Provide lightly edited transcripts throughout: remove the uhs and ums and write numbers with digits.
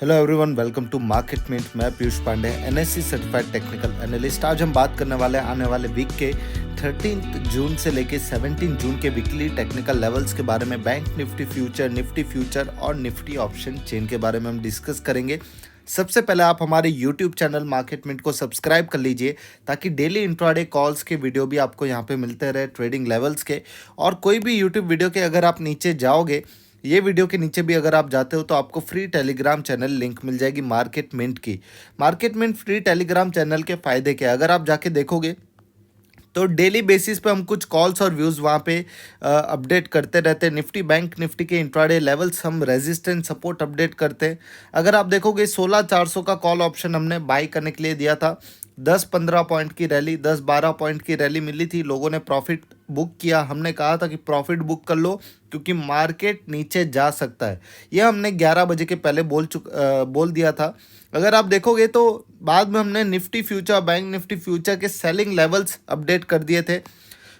Hello everyone, welcome to market mint. मैं Piyush Pandey, NSC certified technical analyst. आज हम बात करने वाले आने वाले वीक के 13 जून से लेके 17 जून के वीकली टेक्निकल लेवल्स के बारे में। बैंक निफ्टी फ्यूचर और निफ्टी ऑप्शन चेन के बारे में हम डिस्कस करेंगे। सबसे पहले आप हमारे यूट्यूब चैनल मार्केट मिंट को सब्सक्राइब कर लीजिए ताकि डेली इंट्राडे कॉल्स के वीडियो भी आपको यहाँ पे मिलते रहे, ट्रेडिंग लेवल्स के। और कोई भी यूट्यूब वीडियो के अगर आप नीचे जाओगे, ये वीडियो के नीचे भी अगर आप जाते हो तो आपको फ्री टेलीग्राम चैनल लिंक मिल जाएगी मार्केट मिंट की। Market Mint free Telegram channel के फ़ायदे क्या, अगर आप जाके देखोगे तो डेली बेसिस पे हम कुछ कॉल्स और व्यूज़ वहाँ पे अपडेट करते रहते हैं। निफ्टी बैंक निफ्टी के इंट्राडे लेवल्स हम रेजिस्टेंस सपोर्ट अपडेट करते हैं। अगर आप देखोगे 16,400 का कॉल ऑप्शन हमने बाई करने के लिए दिया था। 10-15 पॉइंट की रैली, 10-12 पॉइंट की रैली मिली थी, लोगों ने प्रॉफिट बुक किया। हमने कहा था कि प्रॉफिट बुक कर लो क्योंकि मार्केट नीचे जा सकता है। यह हमने 11 बजे के पहले बोल दिया था। अगर आप देखोगे तो बाद में हमने Nifty future, bank Nifty future के सेलिंग लेवल्स अपडेट कर दिए थे।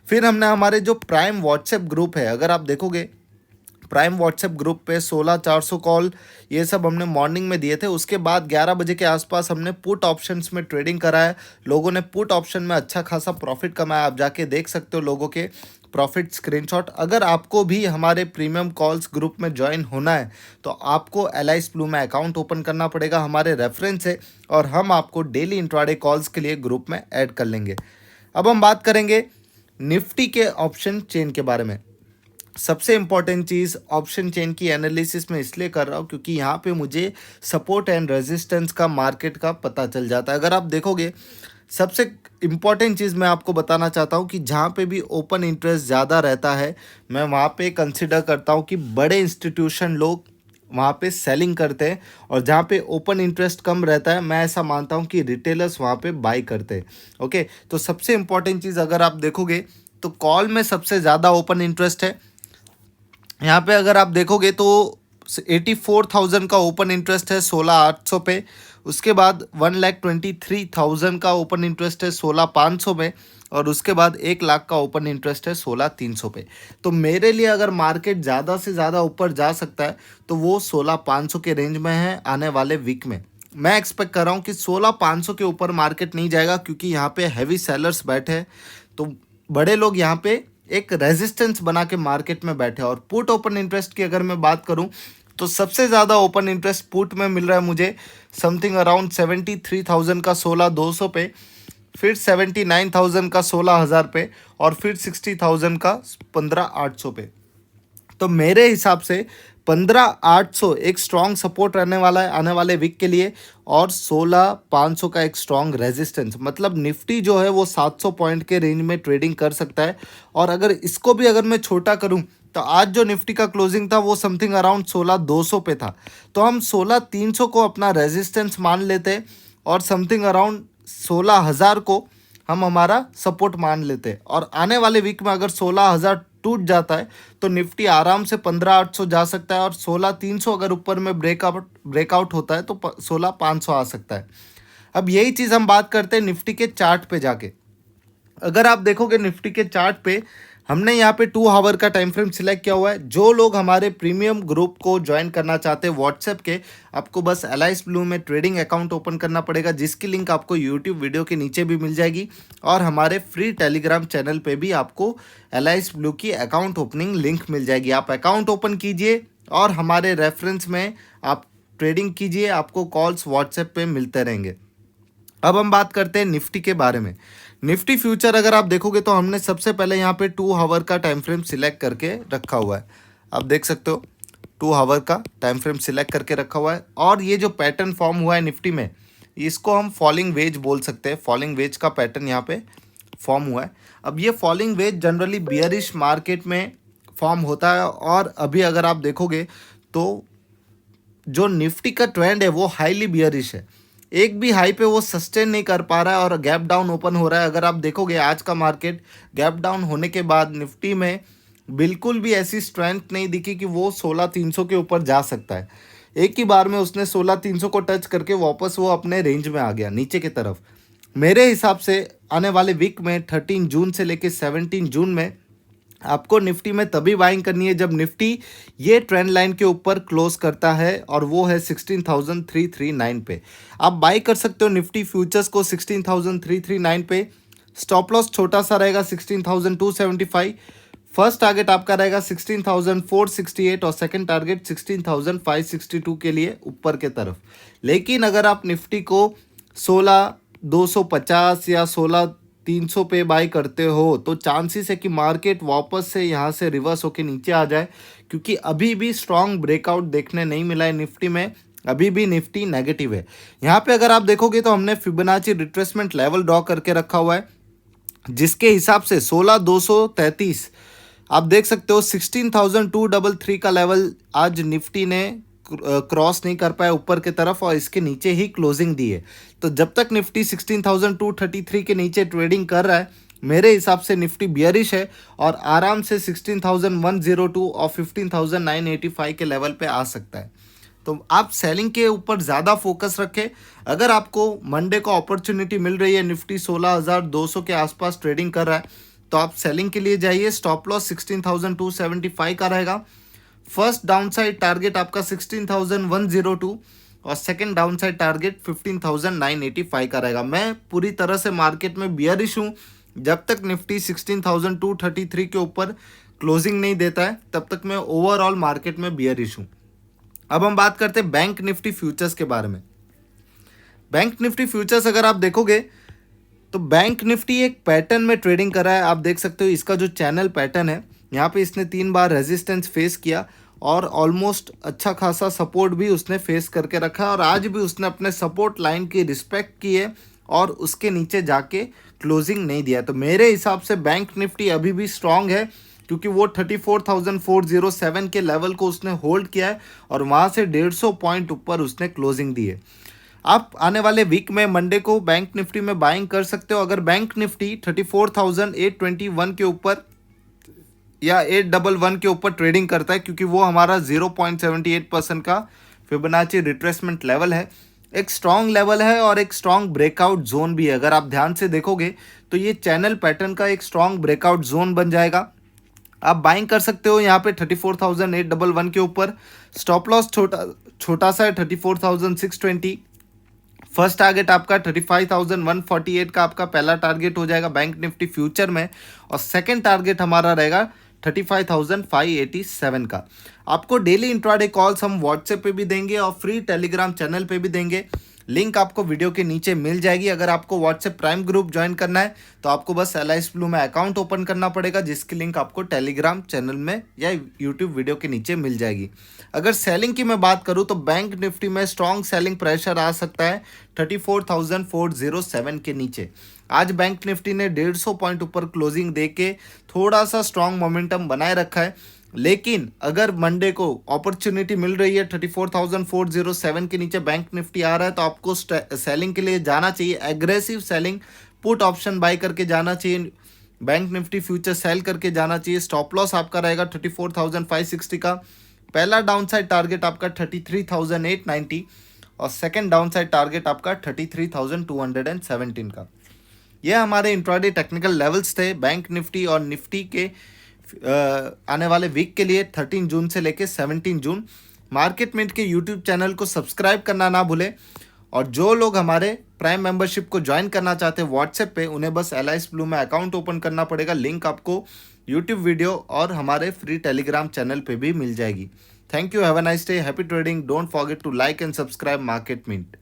फिर हमने हमारे जो प्राइम व्हाट्सएप ग्रुप है, अगर आप देखोगे प्राइम व्हाट्सएप ग्रुप पे 16,400 कॉल ये सब हमने मॉर्निंग में दिए थे। उसके बाद 11 बजे के आसपास हमने पुट ऑप्शंस में ट्रेडिंग करा है। लोगों ने पुट ऑप्शन में अच्छा खासा प्रॉफिट कमाया। आप जाके देख सकते हो लोगों के प्रॉफिट स्क्रीनशॉट। अगर आपको भी हमारे प्रीमियम कॉल्स ग्रुप में ज्वाइन होना है तो आपको एलाइस ब्लू में अकाउंट ओपन करना पड़ेगा, हमारे रेफरेंस है, और हम आपको डेली इंट्राडे कॉल्स के लिए ग्रुप में ऐड कर लेंगे। अब हम बात करेंगे निफ्टी के ऑप्शन चेन के बारे में। सबसे इम्पॉर्टेंट चीज़ ऑप्शन चेन की एनालिसिस में इसलिए कर रहा हूँ क्योंकि यहाँ पे मुझे सपोर्ट एंड रेजिस्टेंस का मार्केट का पता चल जाता है। अगर आप देखोगे, सबसे इम्पॉर्टेंट चीज़ मैं आपको बताना चाहता हूँ कि जहाँ पे भी ओपन इंटरेस्ट ज़्यादा रहता है, मैं वहाँ पे कंसिडर करता हूँ कि बड़े इंस्टीट्यूशन लोग वहाँ पे सेलिंग करते हैं, और जहाँ पे ओपन इंटरेस्ट कम रहता है मैं ऐसा मानता हूँ कि रिटेलर्स वहाँ पे बाई करते हैं। ओके, तो सबसे इम्पॉर्टेंट चीज़ अगर आप देखोगे तो कॉल में सबसे ज़्यादा ओपन इंटरेस्ट है। यहाँ पे अगर आप देखोगे तो 84,000 का ओपन इंटरेस्ट है 16,800 पे। उसके बाद 1,23,000 का ओपन इंटरेस्ट है 16,500 में, और उसके बाद 1 लाख का ओपन इंटरेस्ट है 16,300 पे। तो मेरे लिए अगर मार्केट ज़्यादा से ज़्यादा ऊपर जा सकता है तो वो 16,500 के रेंज में है आने वाले वीक में। मैं एक्सपेक्ट कर रहा हूँ कि 16,500 के ऊपर मार्केट नहीं जाएगा क्योंकि यहाँ पे हैवी सेलर्स बैठे हैं। तो बड़े लोग यहाँ पे एक रेजिस्टेंस बना के मार्केट में बैठे। और पुट ओपन इंटरेस्ट की अगर मैं बात करूं तो सबसे ज़्यादा ओपन इंटरेस्ट पुट में मिल रहा है मुझे समथिंग अराउंड 73,000 का 16,200 पे, फिर 79,000 का 16,000 पे, और फिर 60,000 का 15,800 पे। तो मेरे हिसाब से 15,800 एक स्ट्रॉन्ग सपोर्ट रहने वाला है आने वाले वीक के लिए, और 16,500 का एक स्ट्रॉन्ग रेजिस्टेंस। मतलब निफ्टी जो है वो 700 पॉइंट के रेंज में ट्रेडिंग कर सकता है। और अगर इसको भी अगर मैं छोटा करूं तो आज जो निफ्टी का क्लोजिंग था वो समथिंग अराउंड 16,200 पे था, तो हम 16,300 को अपना रेजिस्टेंस मान लेते, और समथिंग अराउंड 16,000 को हम हमारा सपोर्ट मान लेते। और आने वाले वीक में अगर 16,000 टूट जाता है तो निफ्टी आराम से 15,800 जा सकता है, और 16,300 अगर ऊपर में ब्रेकआउट होता है तो 16,500 आ सकता है। अब यही चीज़ हम बात करते हैं निफ्टी के चार्ट पे जाके। अगर आप देखोगे निफ्टी के चार्ट पे हमने यहाँ पे 2 आवर का टाइम फ्रेम सिलेक्ट किया हुआ है। जो लोग हमारे प्रीमियम ग्रुप को ज्वाइन करना चाहते हैं व्हाट्सएप के, आपको बस एलाइस ब्लू में ट्रेडिंग अकाउंट ओपन करना पड़ेगा, जिसकी लिंक आपको यूट्यूब वीडियो के नीचे भी मिल जाएगी, और हमारे फ्री टेलीग्राम चैनल पे भी आपको एलाइस ब्लू की अकाउंट ओपनिंग लिंक मिल जाएगी। आप अकाउंट ओपन कीजिए और हमारे रेफरेंस में आप ट्रेडिंग कीजिए, आपको कॉल्स व्हाट्सएप पे मिलते रहेंगे। अब हम बात करते हैं निफ्टी के बारे में। निफ्टी फ्यूचर अगर आप देखोगे तो हमने सबसे पहले यहाँ पे 2 आवर का टाइम फ्रेम सिलेक्ट करके रखा हुआ है। आप देख सकते हो 2 आवर का टाइम फ्रेम सिलेक्ट करके रखा हुआ है, और ये जो पैटर्न फॉर्म हुआ है निफ्टी में, इसको हम फॉलिंग वेज बोल सकते हैं। फॉलिंग वेज का पैटर्न यहाँ पे फॉर्म हुआ है। अब ये falling veg generally bearish market में फॉर्म होता है, और अभी अगर आप देखोगे तो जो निफ्टी का ट्रेंड है वो हाईली बियरिश है। एक भी हाई पे वो सस्टेन नहीं कर पा रहा है और गैप डाउन ओपन हो रहा है। अगर आप देखोगे आज का मार्केट गैप डाउन होने के बाद निफ्टी में बिल्कुल भी ऐसी स्ट्रेंथ नहीं दिखी कि वो 16,300 के ऊपर जा सकता है। एक ही बार में उसने 16,300 को टच करके वापस वो अपने रेंज में आ गया नीचे की तरफ। मेरे हिसाब से आने वाले वीक में 13 जून से लेकर 17 जून में आपको निफ्टी में तभी बाइंग करनी है जब निफ्टी ये ट्रेंड लाइन के ऊपर क्लोज करता है और वो है 16,339 पे। आप बाई कर सकते हो निफ्टी फ्यूचर्स को 16,339 पे। स्टॉप लॉस छोटा सा रहेगा 16,275। फर्स्ट टारगेट आपका रहेगा 16,468 और सेकंड टारगेट 16,562 के लिए ऊपर के तरफ। लेकिन अगर आप निफ्टी को 16,250 या 16,300 पे बाई करते हो तो चांसेस है कि मार्केट वापस से यहाँ से रिवर्स होके नीचे आ जाए, क्योंकि अभी भी स्ट्रॉन्ग ब्रेकआउट देखने नहीं मिला है निफ्टी में। अभी भी निफ्टी नेगेटिव है। यहाँ पे अगर आप देखोगे तो हमने फिबोनाची रिट्रेसमेंट लेवल ड्रॉ करके रखा हुआ है, जिसके हिसाब से 16,233 आप देख सकते हो 16,233 का लेवल आज निफ्टी ने क्रॉस नहीं कर पाया ऊपर की तरफ और इसके नीचे ही क्लोजिंग दी है। तो जब तक निफ्टी 16,233 के नीचे ट्रेडिंग कर रहा है, मेरे हिसाब से निफ्टी बियरिश है और आराम से 16,102 और 15,985 के लेवल पे आ सकता है। तो आप सेलिंग के ऊपर ज़्यादा फोकस रखें। अगर आपको मंडे को अपॉर्चुनिटी मिल रही है, निफ्टी 16,200 के आसपास ट्रेडिंग कर रहा है, तो आप सेलिंग के लिए जाइए। स्टॉप लॉस 16,275 का रहेगा। फर्स्ट डाउनसाइड टारगेट आपका 16,102 और सेकंड डाउनसाइड टारगेट 15,985 का रहेगा। मैं पूरी तरह से मार्केट में बियरिश हूँ। जब तक निफ्टी 16,233 के ऊपर क्लोजिंग नहीं देता है तब तक मैं ओवरऑल मार्केट में बियरिश हूँ। अब हम बात करते हैं बैंक निफ्टी फ्यूचर्स के बारे में। बैंक निफ्टी फ्यूचर्स अगर आप देखोगे तो बैंक निफ्टी एक पैटर्न में ट्रेडिंग कर रहा है। आप देख सकते हो इसका जो चैनल पैटर्न है, यहाँ पे इसने 3 बार रेजिस्टेंस फेस किया और ऑलमोस्ट अच्छा खासा सपोर्ट भी उसने फेस करके रखा है और आज भी उसने अपने सपोर्ट लाइन की रिस्पेक्ट की है और उसके नीचे जाके क्लोजिंग नहीं दिया। तो मेरे हिसाब से बैंक निफ्टी अभी भी स्ट्रांग है, क्योंकि वो 34,407 के लेवल को उसने होल्ड किया है और वहाँ से 150 पॉइंट ऊपर उसने क्लोजिंग दी है। आप आने वाले वीक में मंडे को बैंक निफ्टी में बाइंग कर सकते हो। अगर बैंक निफ्टी 34,821 के ऊपर या 811 के ऊपर ट्रेडिंग करता है, क्योंकि वो हमारा 0.78% का फिबोनाची रिट्रेसमेंट लेवल है, एक स्ट्रॉन्ग लेवल है और एक स्ट्रॉन्ग ब्रेकआउट जोन भी है। अगर आप ध्यान से देखोगे तो ये चैनल पैटर्न का एक स्ट्रॉन्ग ब्रेकआउट जोन बन जाएगा। आप बाइंग कर सकते हो यहाँ पे 34,811 के ऊपर। स्टॉप लॉस छोटा सा है 34,620। फर्स्ट टारगेट आपका 35,148 का आपका पहला टारगेट हो जाएगा बैंक निफ्टी फ्यूचर में और सेकंड टारगेट हमारा रहेगा 35,587 का। आपको डेली इंट्राडे कॉल्स हम व्हाट्सएप पे भी देंगे और फ्री टेलीग्राम चैनल पे भी देंगे। लिंक आपको वीडियो के नीचे मिल जाएगी। अगर आपको व्हाट्सएप प्राइम ग्रुप ज्वाइन करना है तो आपको बस LIS Blue में अकाउंट ओपन करना पड़ेगा, जिसकी लिंक आपको टेलीग्राम चैनल में या यूट्यूब वीडियो के नीचे मिल जाएगी। अगर सेलिंग की मैं बात करूं तो बैंक निफ्टी में स्ट्रॉन्ग सेलिंग प्रेशर आ सकता है 34,407 के नीचे। आज बैंक निफ्टी ने 150 पॉइंट ऊपर क्लोजिंग दे के थोड़ा सा स्ट्रॉन्ग मोमेंटम बनाए रखा है, लेकिन अगर मंडे को अपॉर्चुनिटी मिल रही है 34,407 के नीचे बैंक निफ्टी आ रहा है तो आपको सेलिंग के लिए जाना चाहिए। Aggressive selling put option buy करके जाना चाहिए। बैंक निफ्टी फ्यूचर सेल करके जाना चाहिए। स्टॉप लॉस आपका रहेगा 34,560 का। पहला डाउन साइड टारगेट आपका 33,890 और सेकंड डाउन साइड टारगेट आपका 33,217 का। यह हमारे इंट्राडे टेक्निकल लेवल्स थे बैंक निफ्टी और निफ्टी के आने वाले वीक के लिए 13 जून से लेके 17 जून। मार्केट मिंट के यूट्यूब चैनल को सब्सक्राइब करना ना भूलें और जो लोग हमारे प्राइम मेंबरशिप को ज्वाइन करना चाहते हैं व्हाट्सएप पे, उन्हें बस LIS Blue में अकाउंट ओपन करना पड़ेगा। लिंक आपको यूट्यूब वीडियो और हमारे फ्री टेलीग्राम चैनल पे भी मिल जाएगी। Thank you, have a nice day, happy trading, don't forget to like and subscribe Market mint.